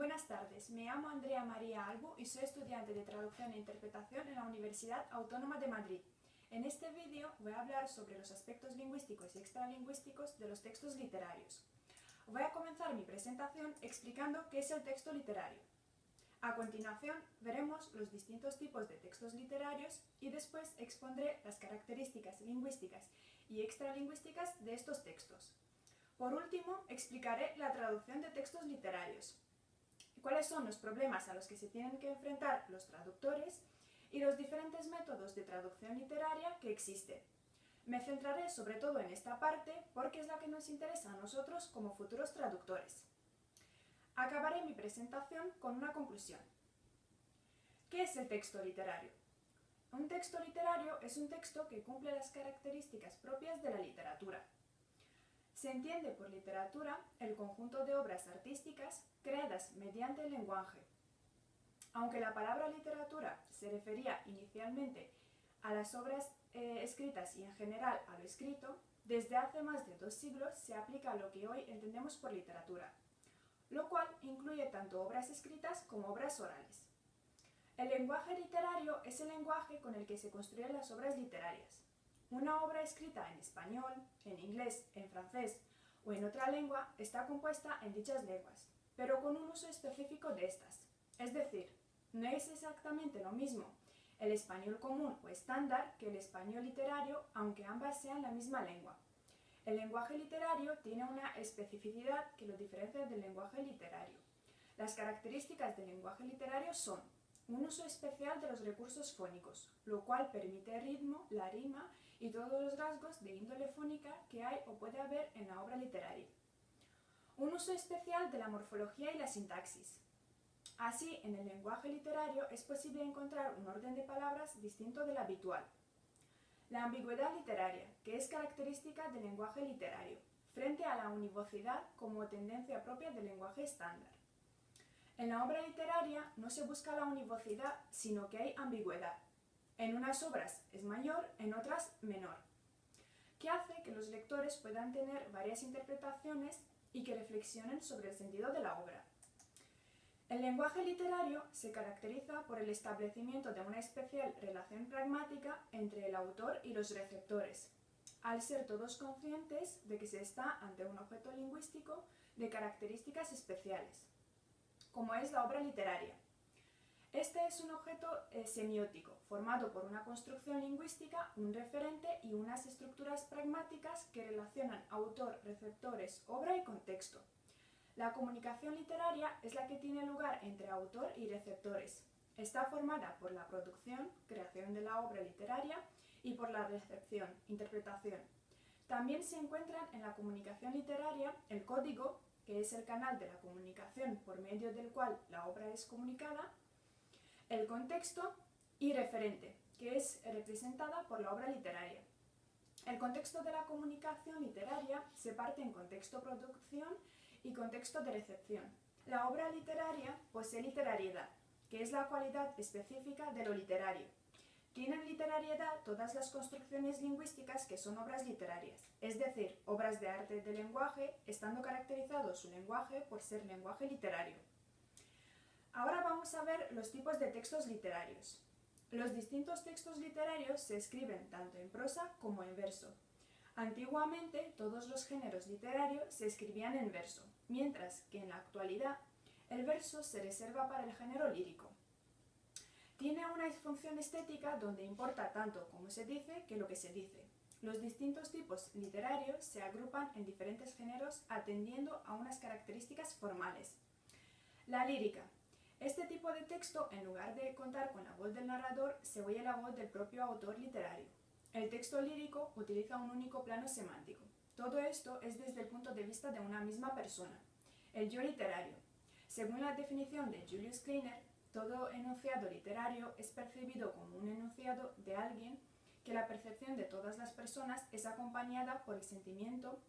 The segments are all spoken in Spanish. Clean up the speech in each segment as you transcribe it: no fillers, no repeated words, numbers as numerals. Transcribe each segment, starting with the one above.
Buenas tardes, me llamo Andrea María Albu y soy estudiante de Traducción e Interpretación en la Universidad Autónoma de Madrid. En este vídeo voy a hablar sobre los aspectos lingüísticos y extralingüísticos de los textos literarios. Voy a comenzar mi presentación explicando qué es el texto literario. A continuación veremos los distintos tipos de textos literarios y después expondré las características lingüísticas y extralingüísticas de estos textos. Por último, explicaré la traducción de textos literarios, cuáles son los problemas a los que se tienen que enfrentar los traductores y los diferentes métodos de traducción literaria que existen. Me centraré sobre todo en esta parte porque es la que nos interesa a nosotros como futuros traductores. Acabaré mi presentación con una conclusión. ¿Qué es el texto literario? Un texto literario es un texto que cumple las características propias de la literatura. Se entiende por literatura el conjunto de obras artísticas creadas mediante el lenguaje. Aunque la palabra literatura se refería inicialmente a las obras escritas y en general a lo escrito, desde hace más de 2 siglos se aplica a lo que hoy entendemos por literatura, lo cual incluye tanto obras escritas como obras orales. El lenguaje literario es el lenguaje con el que se construyen las obras literarias. Una obra escrita en español, en inglés, en francés o en otra lengua está compuesta en dichas lenguas, pero con un uso específico de estas. Es decir, no es exactamente lo mismo el español común o estándar que el español literario, aunque ambas sean la misma lengua. El lenguaje literario tiene una especificidad que lo diferencia del lenguaje literario. Las características del lenguaje literario son un uso especial de los recursos fónicos, lo cual permite el ritmo, la rima y todos los rasgos de índole fónica que hay o puede haber en la obra literaria. Un uso especial de la morfología y la sintaxis. Así, en el lenguaje literario es posible encontrar un orden de palabras distinto del habitual. La ambigüedad literaria, que es característica del lenguaje literario, frente a la univocidad como tendencia propia del lenguaje estándar. En la obra literaria no se busca la univocidad, sino que hay ambigüedad. En unas obras es mayor, en otras menor, que hace que los lectores puedan tener varias interpretaciones y que reflexionen sobre el sentido de la obra. El lenguaje literario se caracteriza por el establecimiento de una especial relación pragmática entre el autor y los receptores, al ser todos conscientes de que se está ante un objeto lingüístico de características especiales, como es la obra literaria. Este es un objeto semiótico, formado por una construcción lingüística, un referente y unas estructuras pragmáticas que relacionan autor, receptores, obra y contexto. La comunicación literaria es la que tiene lugar entre autor y receptores. Está formada por la producción, creación de la obra literaria, y por la recepción, interpretación. También se encuentran en la comunicación literaria el código, que es el canal de la comunicación por medio del cual la obra es comunicada, el contexto y referente, que es representada por la obra literaria. El contexto de la comunicación literaria se parte en contexto producción y contexto de recepción. La obra literaria posee literariedad, que es la cualidad específica de lo literario. Tienen literariedad todas las construcciones lingüísticas que son obras literarias, es decir, obras de arte del lenguaje, estando caracterizado su lenguaje por ser lenguaje literario. Ahora vamos a ver los tipos de textos literarios. Los distintos textos literarios se escriben tanto en prosa como en verso. Antiguamente, todos los géneros literarios se escribían en verso, mientras que en la actualidad el verso se reserva para el género lírico. Tiene una función estética donde importa tanto cómo se dice que lo que se dice. Los distintos tipos literarios se agrupan en diferentes géneros atendiendo a unas características formales. La lírica. Este tipo de texto, en lugar de contar con la voz del narrador, se oye la voz del propio autor literario. El texto lírico utiliza un único plano semántico. Todo esto es desde el punto de vista de una misma persona. El yo literario. Según la definición de Julius Kleiner, todo enunciado literario es percibido como un enunciado de alguien que la percepción de todas las personas es acompañada por el sentimiento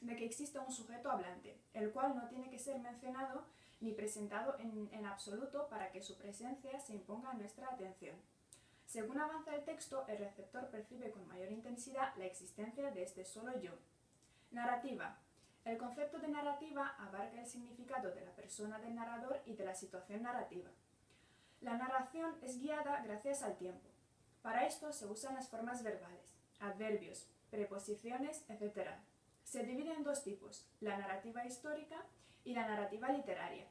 de que existe un sujeto hablante, el cual no tiene que ser mencionado ni presentado en absoluto para que su presencia se imponga a nuestra atención. Según avanza el texto, el receptor percibe con mayor intensidad la existencia de este solo yo. Narrativa. El concepto de narrativa abarca el significado de la persona del narrador y de la situación narrativa. La narración es guiada gracias al tiempo. Para esto se usan las formas verbales, adverbios, preposiciones, etc. Se divide en dos tipos, la narrativa histórica y la narrativa literaria.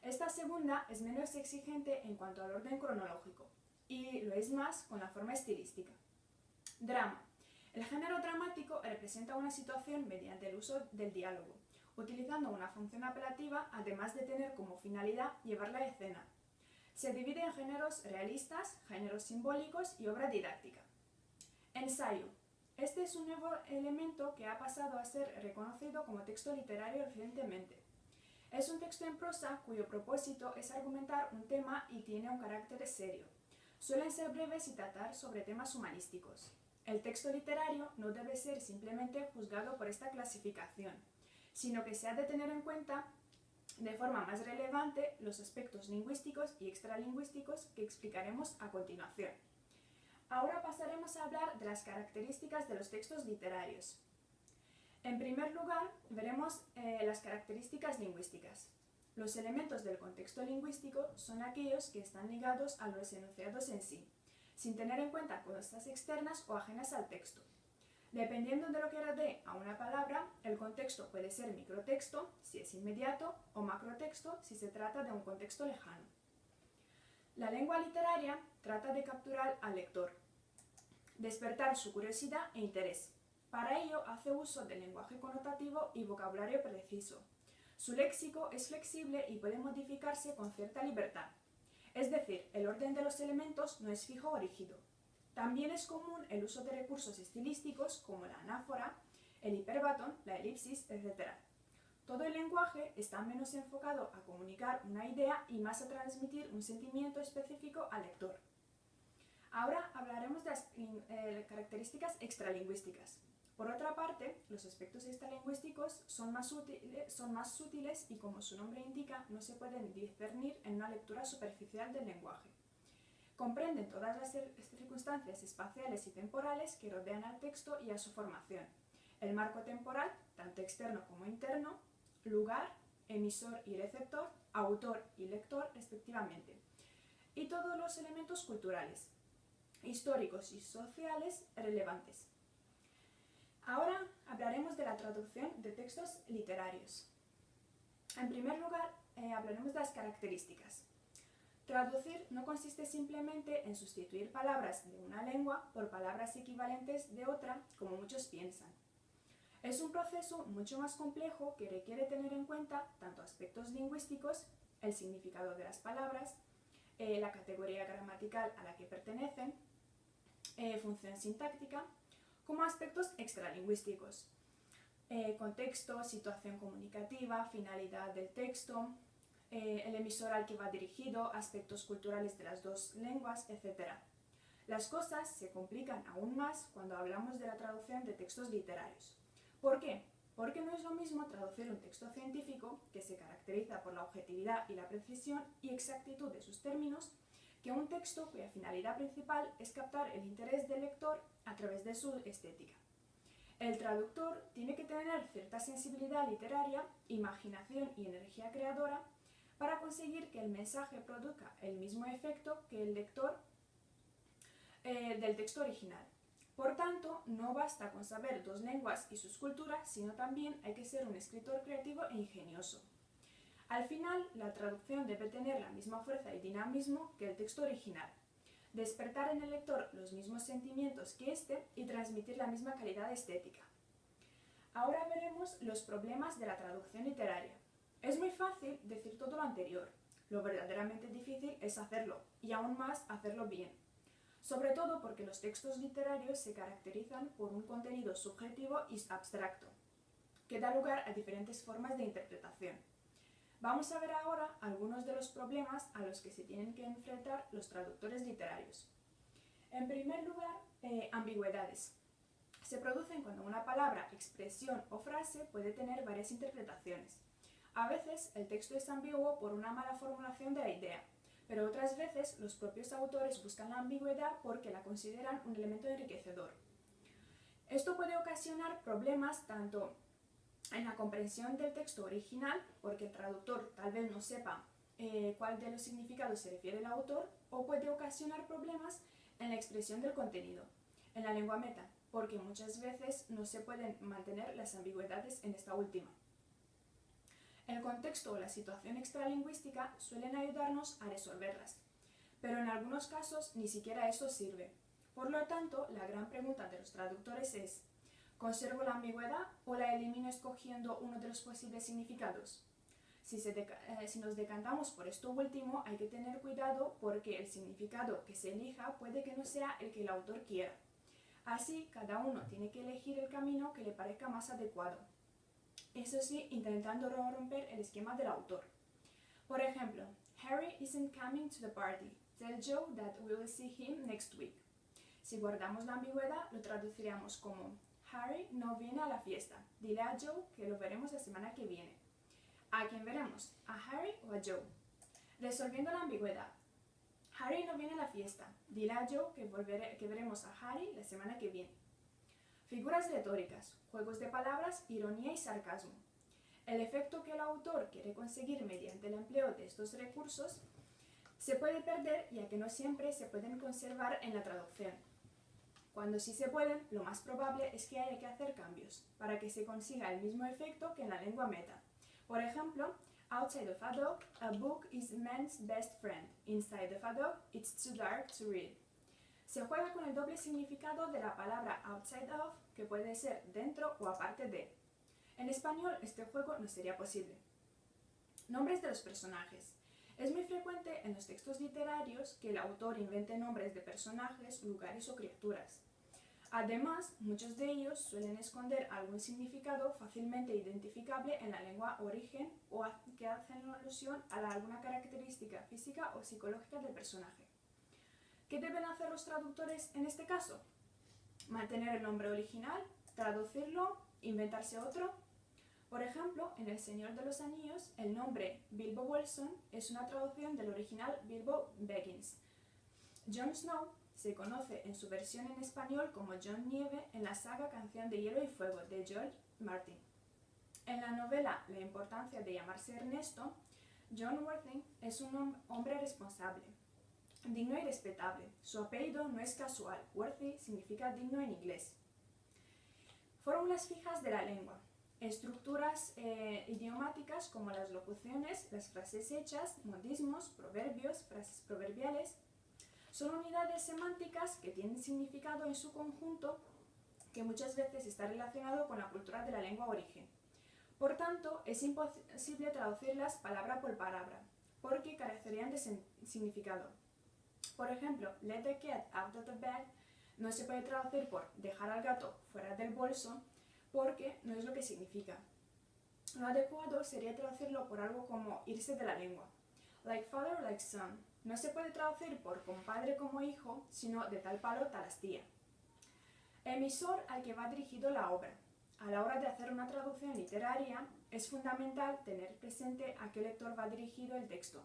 Esta segunda es menos exigente en cuanto al orden cronológico y lo es más con la forma estilística. Drama. El género dramático representa una situación mediante el uso del diálogo, utilizando una función apelativa además de tener como finalidad llevar la escena. Se divide en géneros realistas, géneros simbólicos y obra didáctica. Ensayo. Este es un nuevo elemento que ha pasado a ser reconocido como texto literario recientemente. Es un texto en prosa cuyo propósito es argumentar un tema y tiene un carácter serio. Suelen ser breves y tratar sobre temas humanísticos. El texto literario no debe ser simplemente juzgado por esta clasificación, sino que se ha de tener en cuenta de forma más relevante los aspectos lingüísticos y extralingüísticos que explicaremos a continuación. Ahora pasaremos a hablar de las características de los textos literarios. En primer lugar, veremos las características lingüísticas. Los elementos del contexto lingüístico son aquellos que están ligados a los enunciados en sí, sin tener en cuenta cosas externas o ajenas al texto. Dependiendo de lo que rodee a una palabra, el contexto puede ser microtexto, si es inmediato, o macrotexto, si se trata de un contexto lejano. La lengua literaria trata de capturar al lector, despertar su curiosidad e interés. Para ello hace uso del lenguaje connotativo y vocabulario preciso. Su léxico es flexible y puede modificarse con cierta libertad. Es decir, el orden de los elementos no es fijo o rígido. También es común el uso de recursos estilísticos como la anáfora, el hiperbatón, la elipsis, etc. Todo el lenguaje está menos enfocado a comunicar una idea y más a transmitir un sentimiento específico al lector. Ahora hablaremos de las características extralingüísticas. Por otra parte, los aspectos extralingüísticos son más sutiles y, como su nombre indica, no se pueden discernir en una lectura superficial del lenguaje. Comprenden todas las circunstancias espaciales y temporales que rodean al texto y a su formación. El marco temporal, tanto externo como interno, lugar, emisor y receptor, autor y lector, respectivamente. Y todos los elementos culturales, históricos y sociales relevantes. Ahora hablaremos de la traducción de textos literarios. En primer lugar, hablaremos de las características. Traducir no consiste simplemente en sustituir palabras de una lengua por palabras equivalentes de otra, como muchos piensan. Es un proceso mucho más complejo que requiere tener en cuenta tanto aspectos lingüísticos, el significado de las palabras, la categoría gramatical a la que pertenecen, función sintáctica, como aspectos extralingüísticos, contexto, situación comunicativa, finalidad del texto, el emisor al que va dirigido, aspectos culturales de las dos lenguas, etc. Las cosas se complican aún más cuando hablamos de la traducción de textos literarios. ¿Por qué? Porque no es lo mismo traducir un texto científico, que se caracteriza por la objetividad y la precisión y exactitud de sus términos, que un texto cuya finalidad principal es captar el interés del lector a través de su estética. El traductor tiene que tener cierta sensibilidad literaria, imaginación y energía creadora para conseguir que el mensaje produzca el mismo efecto que el lector del texto original. Por tanto, no basta con saber dos lenguas y sus culturas, sino también hay que ser un escritor creativo e ingenioso. Al final, la traducción debe tener la misma fuerza y dinamismo que el texto original, despertar en el lector los mismos sentimientos que éste y transmitir la misma calidad estética. Ahora veremos los problemas de la traducción literaria. Es muy fácil decir todo lo anterior. Lo verdaderamente difícil es hacerlo, y aún más hacerlo bien. Sobre todo porque los textos literarios se caracterizan por un contenido subjetivo y abstracto, que da lugar a diferentes formas de interpretación. Vamos a ver ahora algunos de los problemas a los que se tienen que enfrentar los traductores literarios. En primer lugar, ambigüedades. Se producen cuando una palabra, expresión o frase puede tener varias interpretaciones. A veces el texto es ambiguo por una mala formulación de la idea, pero otras veces los propios autores buscan la ambigüedad porque la consideran un elemento enriquecedor. Esto puede ocasionar problemas tanto en la comprensión del texto original, porque el traductor tal vez no sepa cuál de los significados se refiere el autor, o puede ocasionar problemas en la expresión del contenido, en la lengua meta, porque muchas veces no se pueden mantener las ambigüedades en esta última. El contexto o la situación extralingüística suelen ayudarnos a resolverlas, pero en algunos casos ni siquiera eso sirve. Por lo tanto, la gran pregunta de los traductores es: ¿conservo la ambigüedad o la elimino escogiendo uno de los posibles significados? Si nos decantamos por esto último, hay que tener cuidado porque el significado que se elija puede que no sea el que el autor quiera. Así, cada uno tiene que elegir el camino que le parezca más adecuado. Eso sí, intentando romper el esquema del autor. Por ejemplo, Harry isn't coming to the party. Tell Joe that we will see him next week. Si guardamos la ambigüedad, lo traduciríamos como: Harry no viene a la fiesta. Dile a Joe que lo veremos la semana que viene. ¿A quién veremos? ¿A Harry o a Joe? Resolviendo la ambigüedad. Harry no viene a la fiesta. Dile a Joe que veremos a Harry la semana que viene. Figuras retóricas, juegos de palabras, ironía y sarcasmo. El efecto que el autor quiere conseguir mediante el empleo de estos recursos se puede perder, ya que no siempre se pueden conservar en la traducción. Cuando sí se pueden, lo más probable es que haya que hacer cambios para que se consiga el mismo efecto que en la lengua meta. Por ejemplo, outside of a dog, a book is man's best friend. Inside of a dog, it's too dark to read. Se juega con el doble significado de la palabra outside of, que puede ser dentro o aparte de. En español, este juego no sería posible. Nombres de los personajes. Es muy frecuente en los textos literarios que el autor invente nombres de personajes, lugares o criaturas. Además, muchos de ellos suelen esconder algún significado fácilmente identificable en la lengua origen o que hacen alusión a alguna característica física o psicológica del personaje. ¿Qué deben hacer los traductores en este caso? Mantener el nombre original, traducirlo, inventarse otro. Por ejemplo, en El Señor de los Anillos, el nombre Bilbo Bolsón es una traducción del original Bilbo Baggins. Jon Snow se conoce en su versión en español como Jon Nieve en la saga Canción de Hielo y Fuego de George Martin. En la novela La importancia de llamarse Ernesto, John Worthing es un hombre responsable, digno y respetable. Su apellido no es casual. Worthy significa digno en inglés. Fórmulas fijas de la lengua. Estructuras idiomáticas como las locuciones, las frases hechas, modismos, proverbios, frases proverbiales. Son unidades semánticas que tienen significado en su conjunto que muchas veces está relacionado con la cultura de la lengua origen. Por tanto, es imposible traducirlas palabra por palabra, porque carecerían de significado. Por ejemplo, let the cat out of the bag no se puede traducir por dejar al gato fuera del bolso, porque no es lo que significa. Lo adecuado sería traducirlo por algo como irse de la lengua. Like father, like son. No se puede traducir por compadre como hijo, sino de tal palo, tal astilla. Emisor al que va dirigido la obra. A la hora de hacer una traducción literaria, es fundamental tener presente a qué lector va dirigido el texto,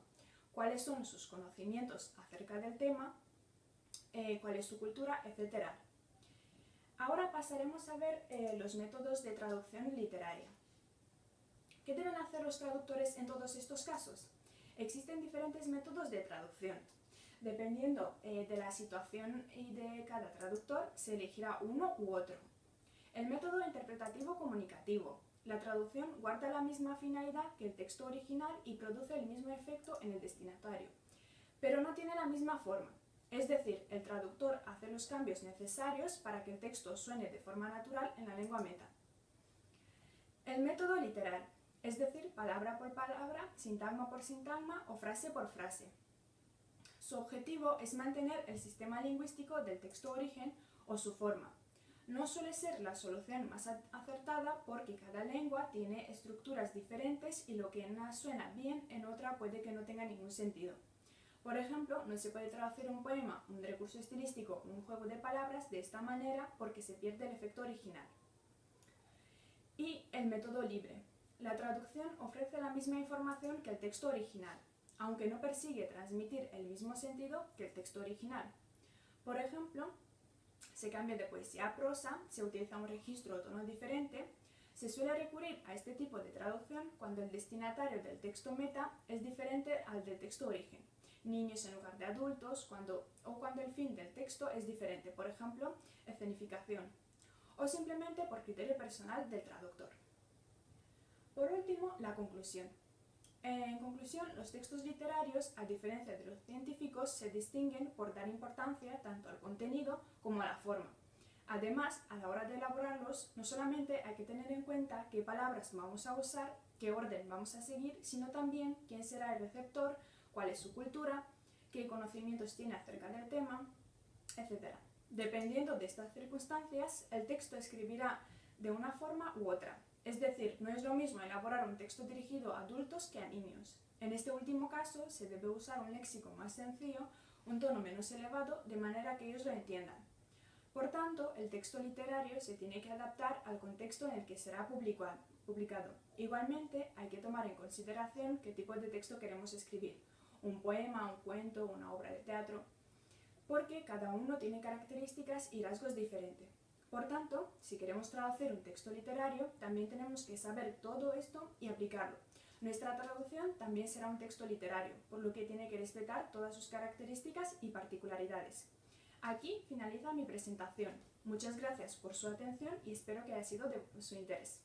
cuáles son sus conocimientos acerca del tema, cuál es su cultura, etc. Ahora pasaremos a ver los métodos de traducción literaria. ¿Qué deben hacer los traductores en todos estos casos? Existen diferentes métodos de traducción. Dependiendo de la situación y de cada traductor, se elegirá uno u otro. El método interpretativo comunicativo. La traducción guarda la misma finalidad que el texto original y produce el mismo efecto en el destinatario, pero no tiene la misma forma. Es decir, el traductor hace los cambios necesarios para que el texto suene de forma natural en la lengua meta. El método literal, es decir, palabra por palabra, sintagma por sintagma o frase por frase. Su objetivo es mantener el sistema lingüístico del texto origen o su forma. No suele ser la solución más acertada porque cada lengua tiene estructuras diferentes y lo que en una suena bien, en otra puede que no tenga ningún sentido. Por ejemplo, no se puede traducir un poema, un recurso estilístico o un juego de palabras de esta manera porque se pierde el efecto original. Y el método libre. La traducción ofrece la misma información que el texto original, aunque no persigue transmitir el mismo sentido que el texto original. Por ejemplo, se cambia de poesía a prosa, se utiliza un registro o tono diferente, Se suele recurrir a este tipo de traducción cuando el destinatario del texto meta es diferente al del texto origen, niños en lugar de adultos, o cuando el fin del texto es diferente, por ejemplo, escenificación, o simplemente por criterio personal del traductor. Por último, la conclusión. En conclusión, los textos literarios, a diferencia de los científicos, se distinguen por dar importancia tanto al contenido como a la forma. Además, a la hora de elaborarlos, no solamente hay que tener en cuenta qué palabras vamos a usar, qué orden vamos a seguir, sino también quién será el receptor, cuál es su cultura, qué conocimientos tiene acerca del tema, etc. Dependiendo de estas circunstancias, el texto escribirá de una forma u otra. Es decir, no es lo mismo elaborar un texto dirigido a adultos que a niños. En este último caso, se debe usar un léxico más sencillo, un tono menos elevado, de manera que ellos lo entiendan. Por tanto, el texto literario se tiene que adaptar al contexto en el que será publicado. Igualmente, hay que tomar en consideración qué tipo de texto queremos escribir, un poema, un cuento, una obra de teatro, porque cada uno tiene características y rasgos diferentes. Por tanto, si queremos traducir un texto literario, también tenemos que saber todo esto y aplicarlo. Nuestra traducción también será un texto literario, por lo que tiene que respetar todas sus características y particularidades. Aquí finaliza mi presentación. Muchas gracias por su atención y espero que haya sido de su interés.